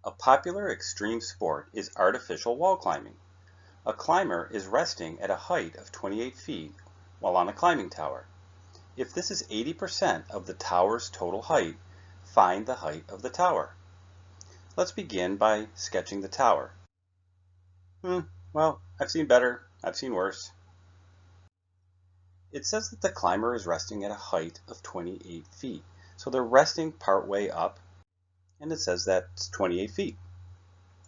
A popular extreme sport is artificial wall climbing. A climber is resting at a height of 28 feet while on a climbing tower. If this is 80% of the tower's total height, find the height of the tower. Let's begin by sketching the tower. Well, I've seen better, I've seen worse. It says that the climber is resting at a height of 28 feet. So they're resting part way up, and it says that's 28 feet.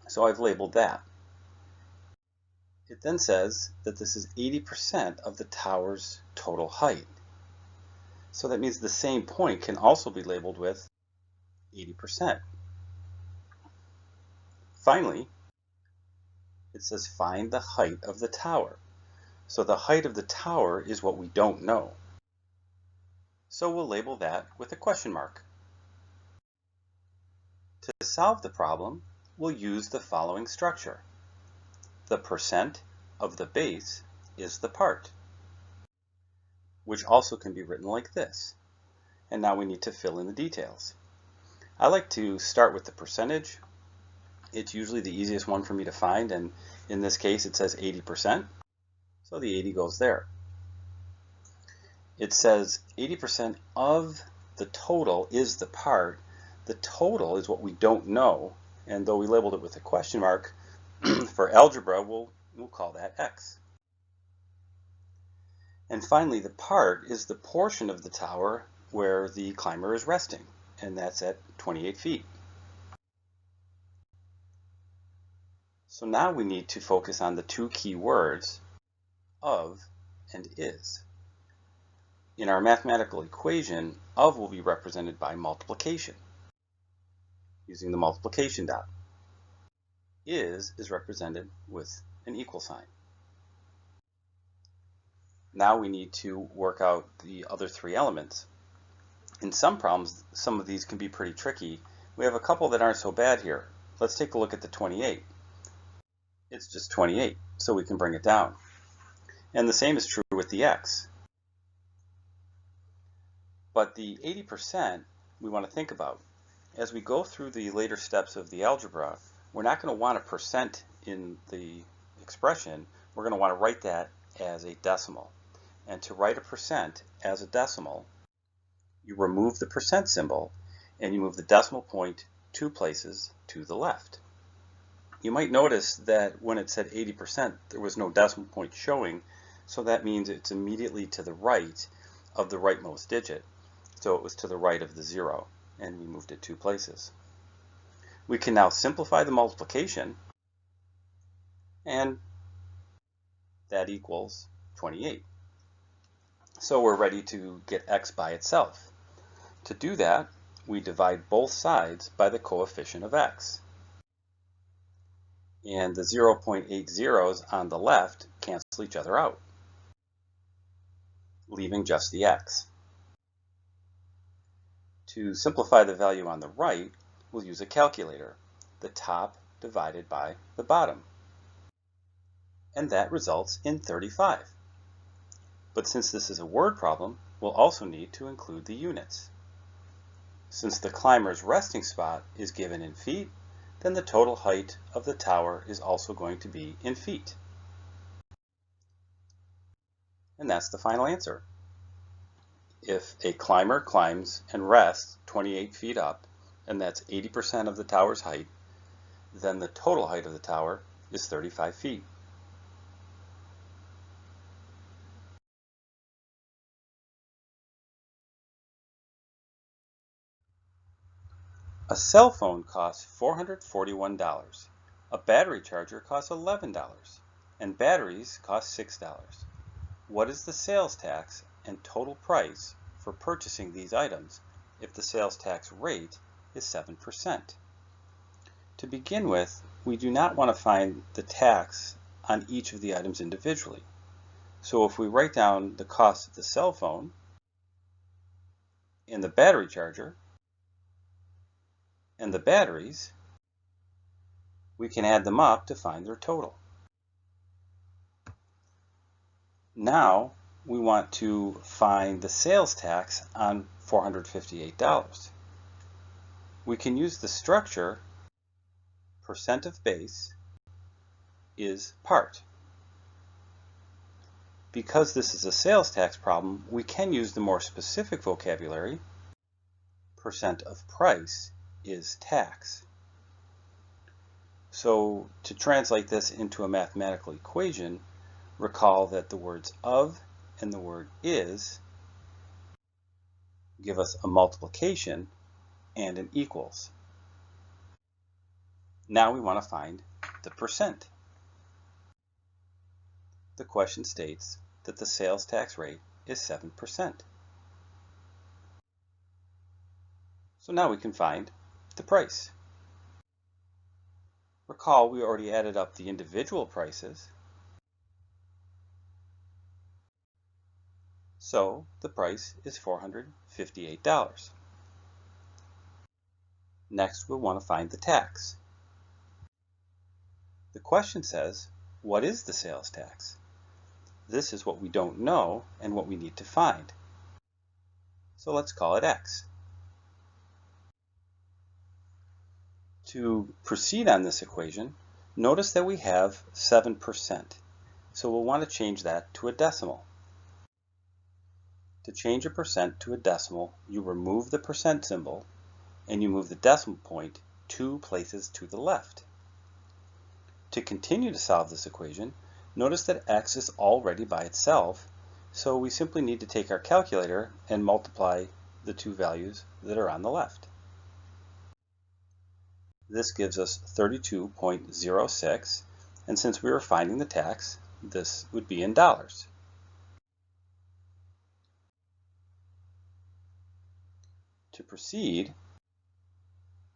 So I've labeled that. It then says that this is 80% of the tower's total height. So that means the same point can also be labeled with 80%. Finally, it says find the height of the tower. So the height of the tower is what we don't know. So we'll label that with a question mark. To solve the problem, we'll use the following structure. The percent of the base is the part, which also can be written like this. And now we need to fill in the details. I like to start with the percentage. It's usually the easiest one for me to find, and in this case it says 80%, so the 80 goes there. It says 80% of the total is the part. The total is what we don't know, and though we labeled it with a question mark, for algebra we'll call that x. And finally, the part is the portion of the tower where the climber is resting, and that's at 28 feet. So now we need to focus on the two key words, of and is. In our mathematical equation, of will be represented by multiplication, using the multiplication dot. Is represented with an equal sign. Now we need to work out the other three elements. In some problems, some of these can be pretty tricky. We have a couple that aren't so bad here. Let's take a look at the 28. It's just 28, so we can bring it down. And the same is true with the x. But the 80% we want to think about. As we go through the later steps of the algebra, we're not going to want a percent in the expression. We're going to want to write that as a decimal. And to write a percent as a decimal, you remove the percent symbol and you move the decimal point 2 places to the left. You might notice that when it said 80%, there was no decimal point showing, so that means it's immediately to the right of the rightmost digit. So it was to the right of the 0, and we moved it 2 places. We can now simplify the multiplication, and that equals 28. So we're ready to get x by itself. To do that, we divide both sides by the coefficient of x. And the 0.80s on the left cancel each other out, leaving just the x. To simplify the value on the right, we'll use a calculator, the top divided by the bottom. And that results in 35. But since this is a word problem, we'll also need to include the units. Since the climber's resting spot is given in feet, then the total height of the tower is also going to be in feet. And that's the final answer. If a climber climbs and rests 28 feet up, and that's 80% of the tower's height, then the total height of the tower is 35 feet. A cell phone costs $441. A battery charger costs $11, and batteries cost $6. What is the sales tax and total price for purchasing these items if the sales tax rate is 7%? To begin with, we do not want to find the tax on each of the items individually. So if we write down the cost of the cell phone and the battery charger and the batteries, we can add them up to find their total. Now we want to find the sales tax on $458. We can use the structure percent of base is part. Because this is a sales tax problem, we can use the more specific vocabulary. Percent of price is tax. So to translate this into a mathematical equation, recall that the words of and the word is give us a multiplication and an equals. Now we want to find the percent. The question states that the sales tax rate is 7%. So now we can find the price. Recall we already added up the individual prices. So the price is $458. Next we'll want to find the tax. The question says, what is the sales tax? This is what we don't know and what we need to find. So let's call it X. To proceed on this equation, notice that we have 7%. So we'll want to change that to a decimal. To change a percent to a decimal, you remove the percent symbol and you move the decimal point 2 places to the left. To continue to solve this equation, notice that X is already by itself, so we simply need to take our calculator and multiply the two values that are on the left. This gives us 32.06, and since we were finding the tax, this would be in dollars. To proceed,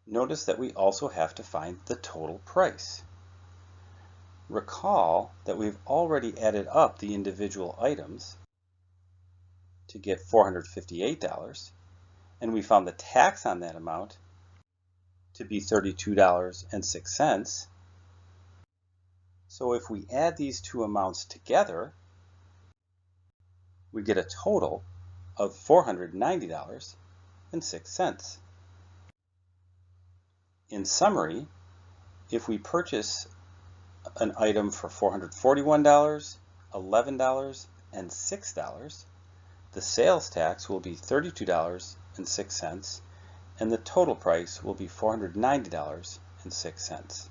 notice that we also have to find the total price. Recall that we've already added up the individual items to get $458, and we found the tax on that amount to be $32.06. So if we add these two amounts together, we get a total of $490.06. In summary, if we purchase an item for $441, $11, and $6, the sales tax will be $32.06, and the total price will be $490.06.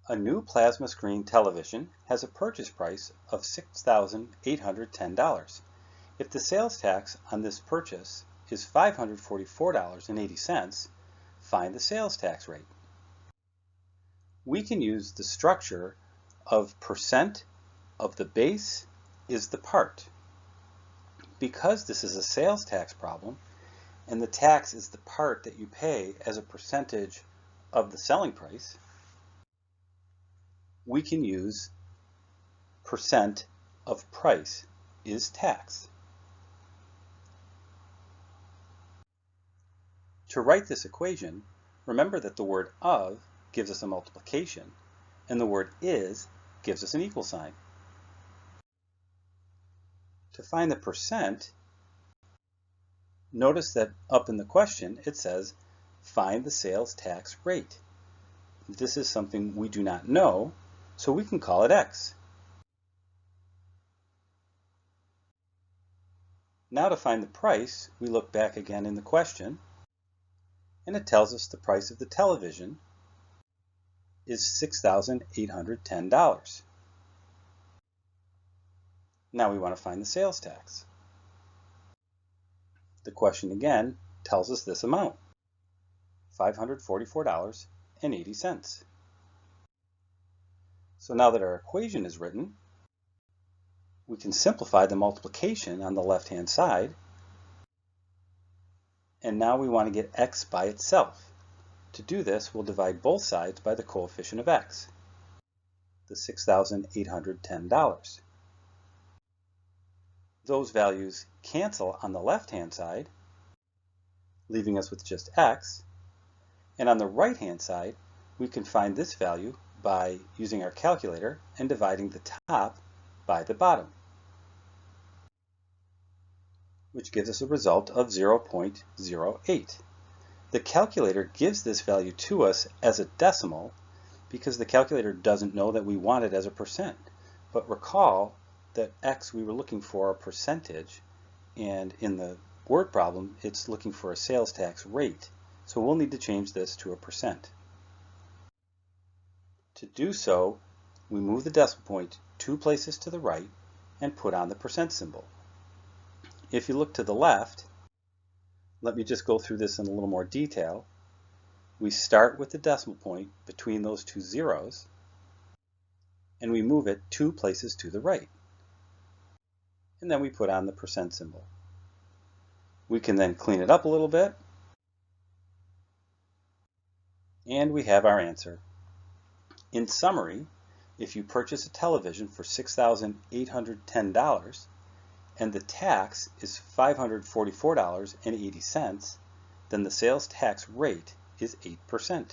A new plasma screen television has a purchase price of $6,810. If the sales tax on this purchase is $544.80, find the sales tax rate. We can use the structure of percent of the base is the part. Because this is a sales tax problem and the tax is the part that you pay as a percentage of the selling price, we can use percent of price is tax. To write this equation, remember that the word of gives us a multiplication and the word is gives us an equal sign. To find the percent, notice that up in the question it says find the sales tax rate. This is something we do not know, so we can call it X. Now to find the price, we look back again in the question, and it tells us the price of the television is $6,810. Now we want to find the sales tax. The question again tells us this amount, $544.80. So now that our equation is written, we can simplify the multiplication on the left-hand side, and now we want to get X by itself. To do this, we'll divide both sides by the coefficient of X, the $6,810. Those values cancel on the left-hand side, leaving us with just X, and on the right-hand side, we can find this value by using our calculator and dividing the top by the bottom. which gives us a result of 0.08. The calculator gives this value to us as a decimal because the calculator doesn't know that we want it as a percent. But recall that x we were looking for a percentage, and in the word problem it's looking for a sales tax rate. So we'll need to change this to a percent. To do so, we move the decimal point 2 places to the right and put on the percent symbol. If you look to the left, let me just go through this in a little more detail. We start with the decimal point between those two zeros, and we move it 2 places to the right. And then we put on the percent symbol. We can then clean it up a little bit, and we have our answer. In summary, if you purchase a television for $6,810 and the tax is $544.80, then the sales tax rate is 8%.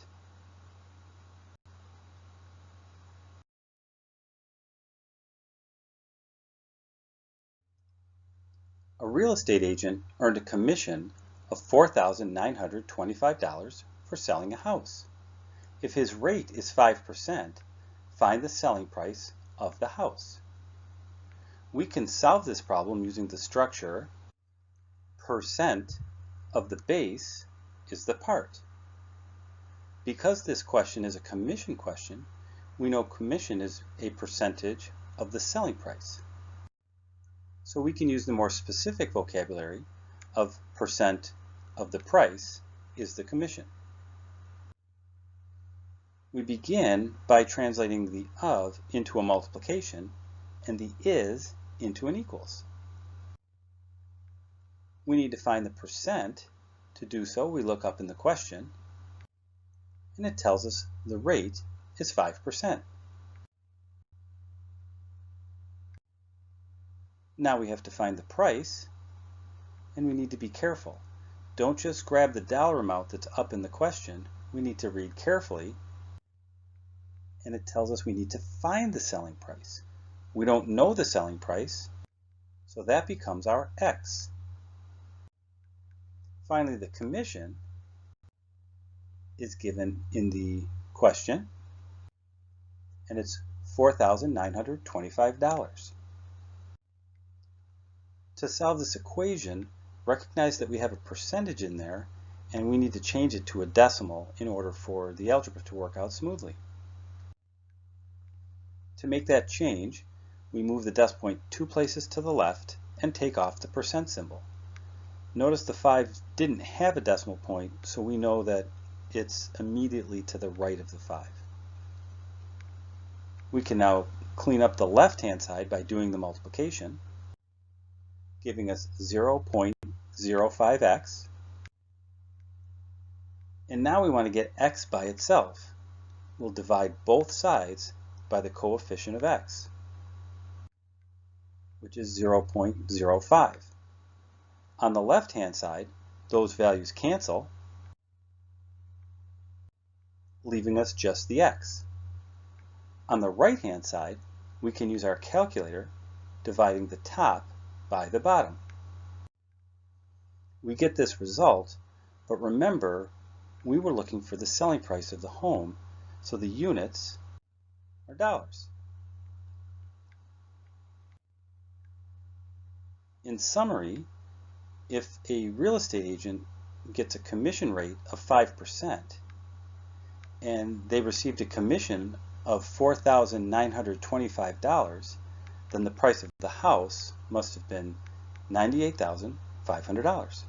A real estate agent earned a commission of $4,925 for selling a house. If his rate is 5%, find the selling price of the house. We can solve this problem using the structure percent of the base is the part. Because this question is a commission question, we know commission is a percentage of the selling price. So we can use the more specific vocabulary of percent of the price is the commission. We begin by translating the of into a multiplication and the is into an equals. We need to find the percent. To do so, we look up in the question, and it tells us the rate is 5%. Now we have to find the price, and we need to be careful. Don't just grab the dollar amount that's up in the question. We need to read carefully, and it tells us we need to find the selling price. We don't know the selling price, so that becomes our X. Finally, the commission is given in the question, and it's $4,925. To solve this equation, recognize that we have a percentage in there, and we need to change it to a decimal in order for the algebra to work out smoothly. To make that change, we move the decimal point 2 places to the left and take off the percent symbol. Notice the 5 didn't have a decimal point, so we know that it's immediately to the right of the 5. We can now clean up the left-hand side by doing the multiplication, giving us 0.05x. And now we want to get x by itself. We'll divide both sides by the coefficient of x, which is 0.05. On the left-hand side, those values cancel, leaving us just the x. On the right-hand side, we can use our calculator, dividing the top by the bottom. We get this result, but remember, we were looking for the selling price of the home, so the units are dollars. In summary, if a real estate agent gets a commission rate of 5% and they received a commission of $4,925, then the price of the house must have been $98,500.